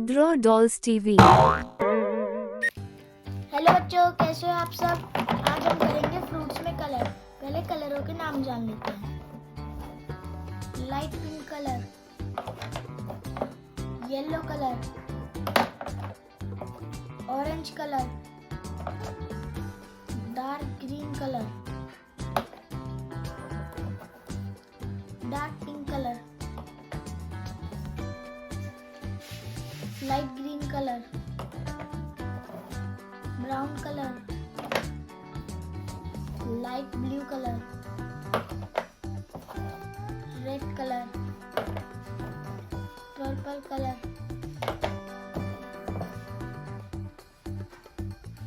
Draw dolls TV. Hello बच्चों, कैसे हो आप सब। आज हम करेंगे फ्रूट्स में कलर। पहले कलरों के नाम जान लेते हैं। Light pink colour, yellow colour, orange colour, dark green colour, dark pink colour, light green colour, brown colour, light blue colour, red colour, purple colour,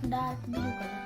dark blue colour.